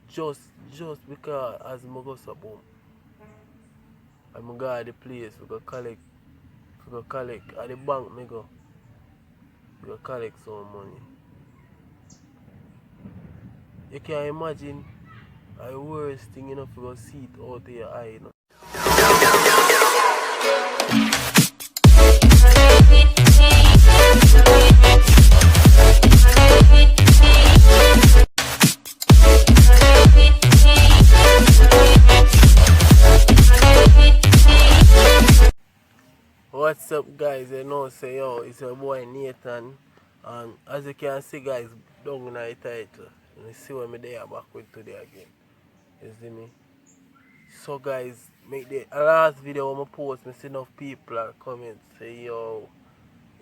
Just because as I go so boom. I'm go at the place, we go collect at the bank me go. We go collect some money. You can imagine the worst thing enough to go see it out of your eye, you know. What's up guys? You know say yo, it's your boy Nathan, and as you can see guys down in the title, you see what me there back with today again. You see me? So guys, make the last video when I post, me see enough people are comment say yo,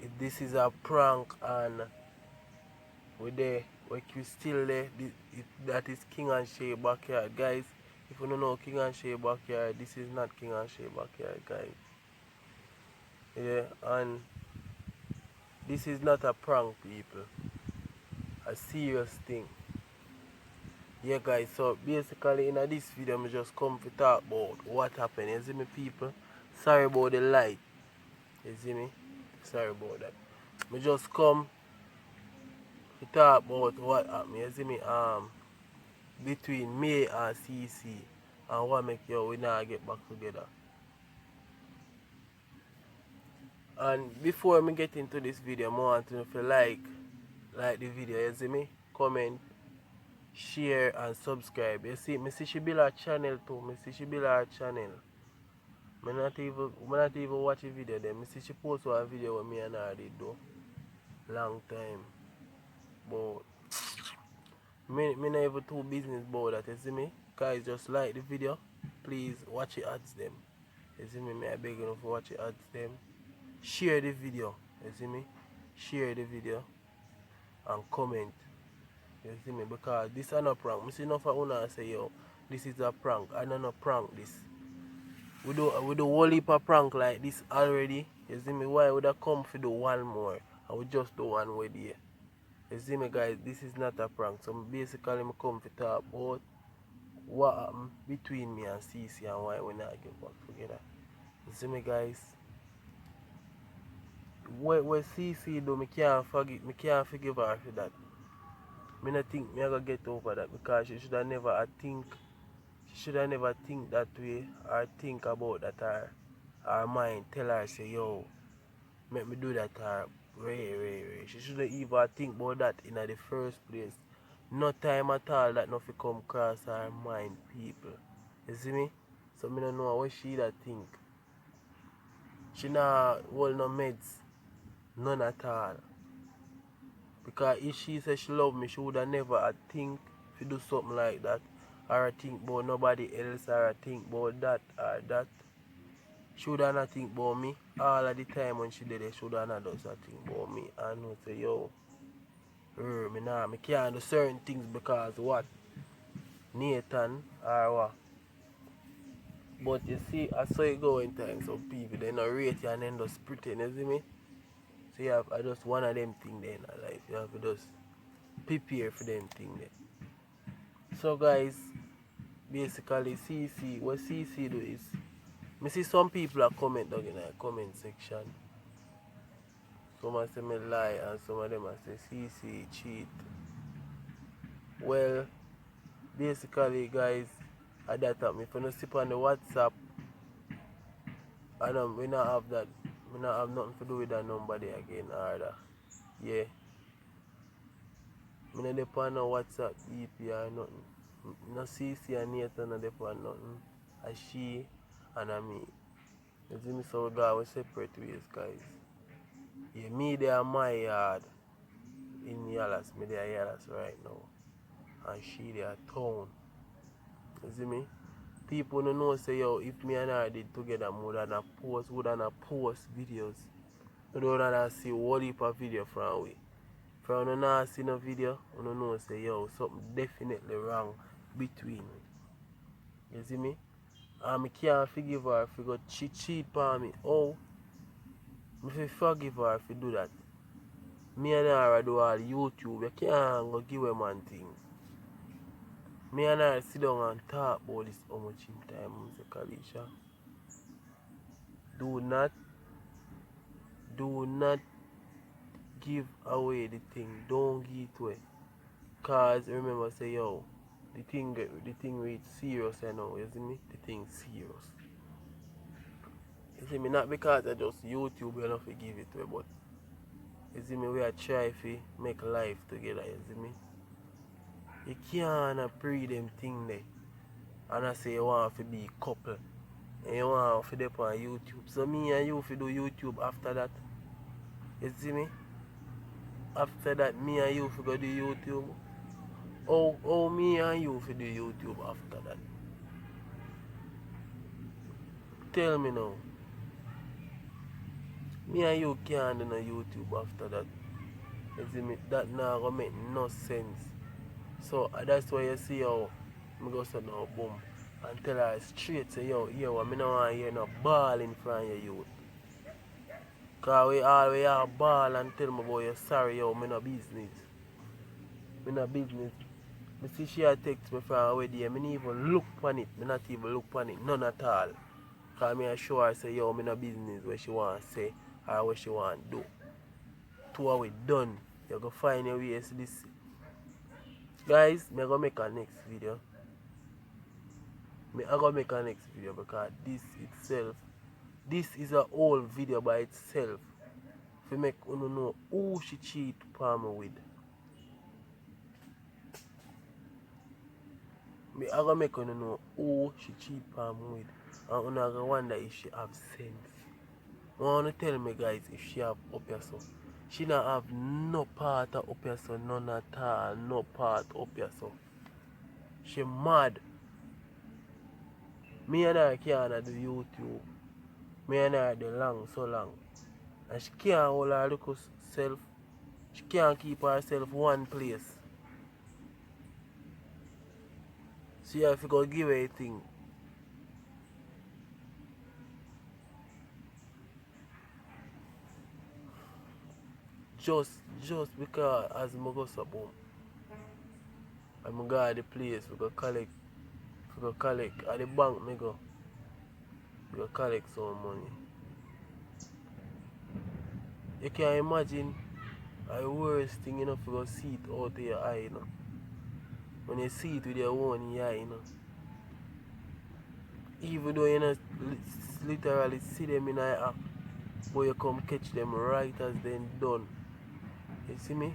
if this is a prank and we there, like you still there, that is King and Shay backyard guys. If you don't know King and Shay backyard, this is not King and Shay backyard guys. Yeah, and this is not a prank people, a serious thing. Yeah guys, so basically in this video I just come to talk about what happened. You see me people? Sorry about the light. You see me? Sorry about that. I just come to talk about what happened. You see me? Between me and CECE and what make you we now get back together. And before me get into this video, I want to know if you like the video. You see me? Comment, share and subscribe. You see, me see she build her channel too. Me see she build her channel. Me not even watch a video then. Me see she post one video with me and her did do. Long time. But me not even too business about that, you see me? Guys just like the video. Please watch it ads them. You see me? I beg you to watch it ads them. Share the video. You see me? Share the video and comment. You see me? Because this is not a prank. I see enough of una say yo, this is a prank. I don't know prank this. We do a whole heap of prank like this already. You see me? Why would I come for do one more? I would just do one way there. You see me guys, this is not a prank. So basically I come to talk about what happened between me and CECE and why we not get back together. You see me guys? What CECE do, me can't forgive her for that. Me not think me I gonna get over that because she should have never think that way or think about that her mind tell her say yo, make me do that or Ray. She shouldn't even think about that in the first place. No time at all that nothing come across her mind people. You see me? So me don't know what she that think. She not hold no meds. None at all. Because if she said she love me, she would have never think to do something like that. Or think about nobody else or think about that or that. She would have not think about me. All of the time when she did it, she would have not just think about me. And I say, yo, me can't do certain things because what? Nathan or what? But you see, I saw it go in time, some people they not rate you and then just pretend, you see me? So you have just one of them things there in life. You have to just prepare for them thing there. So guys, basically CECE, what CECE do is, me see some people are comment down in the comment section. Some say me lie and some of them say CECE cheat. Well, basically guys, at that time, if you don't sit on the WhatsApp, we not have that, we not have nothing to do with that number there again either. Yeah. Me not depend on WhatsApp EP or nothing. No CECE and Nathan not depend on nothing. A she and a me. You see me, so we go separate ways guys. Yeah, me there my yard in Yalas, me there Yalas right now. And she there town. You see me? People don't know say yo, if me and her did together more than a post videos. You don't wanna see what heap of video from we. If you don't know see no video, you don't know say yo, something definitely wrong between we. You see me? And I can't forgive her if you go cheat on me. Oh, I forgive her if you do that. Me and her do all YouTube, you can't go give a man thing. Me and her sit down and talk about this how much in time. I say, Kalisha, do not give away the thing. Don't give it away. Cause remember say yo, the thing reach serious you know, you see me? The thing serious. You see me, not because I just YouTube you know to give it away, but you see me, we are try to make life together, you see me? You can't pre them thing there. And I say you want to be couple. And you want to dip on YouTube. So me and you do YouTube after that. You see me? After that me and you go do YouTube. Oh me and you do YouTube after that. Tell me now. Me and you can't do no YouTube after that. You see me? That now gonna make no sense. So that's why you see how I go say now boom. And tell her straight say yo, here what me no want to hear no ball in front of your youth. Cause we always have ball and tell me about you sorry yo, me no business. Me no business. Me see she a text me from away there, me not even look on it. Me not even look on it, none at all. Cause me assure her say yo, me no business what she want to say or what she want to do. Two are we done. You go find your way to this. Guys, me go make a next video. Me I go make a next video because this itself, this is a whole video by itself. To make you know who she cheat upon me with. Me I go make you know who she cheat upon me with. And you I go wonder if she have sense. I want to tell me guys if she have up here so. She not have no part of up here so, none at all, no part up here so. She mad. Me and her can't do YouTube. Me and her do long, so long. And she can't hold her little self. She can't keep herself one place. So you have to go give her a thing. Just because as I go so boom. I'm go to the place, we go collect at the bank me go. We go collect some money. You can imagine the worst thing you know if you go see it out of your eye, you know. When you see it with your own eye, you know. Even though you know literally see them in your app, but you come catch them right as they done. You see me?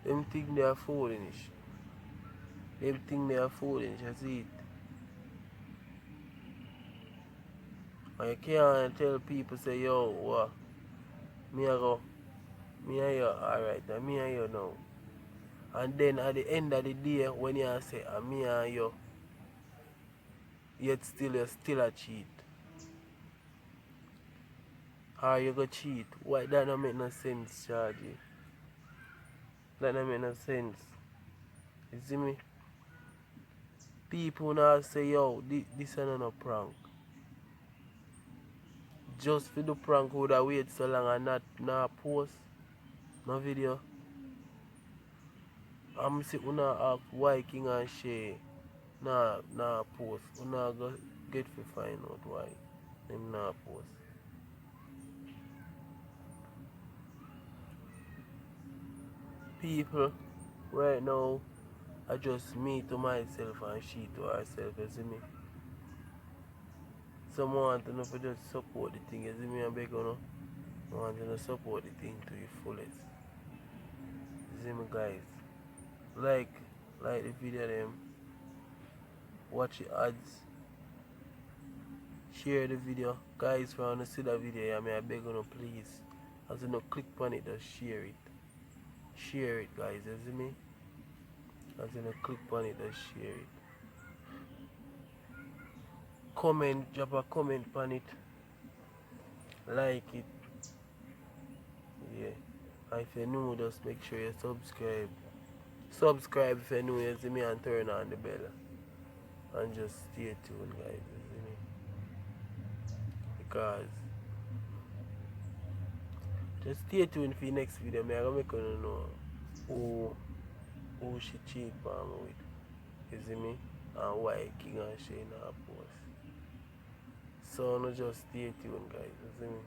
Them think they are foolish. Them think they are foolish, I see it. And you can't tell people say, yo, what? Me and you, alright, now me and you now. And then at the end of the day, when you say, me and you, yet still you still a cheat. Or you go cheat. Why that don't make no sense, Charlie? That don't make no sense. You see me? People now say, yo, this is not a prank. Just for the prank would have wait so long and not post no video. I'm say una ask why King and Shay nah post. Una go get to find out why them not post. People right now are just me to myself and she to herself, you see me? Some want to know if just support the thing, you see me? I beg you know. I want to support the thing to the fullest. You see me guys? Like the video them. Watch the ads. Share the video. Guys, if you want to see the video, I beg you please. As you know, click on it, just share it. Share it guys, you see me? As you know, click on it, just share it. Comment, drop a comment on it. Like it. Yeah. And if you're new, just make sure you subscribe. Subscribe if you're new, you see me, and turn on the bell. And just stay tuned guys, you see me? Because Just stay tuned for the next video. I'm gonna make you know who she cheat on me with. You see me? And why King and Shane are post. So no just stay tuned guys, you see me?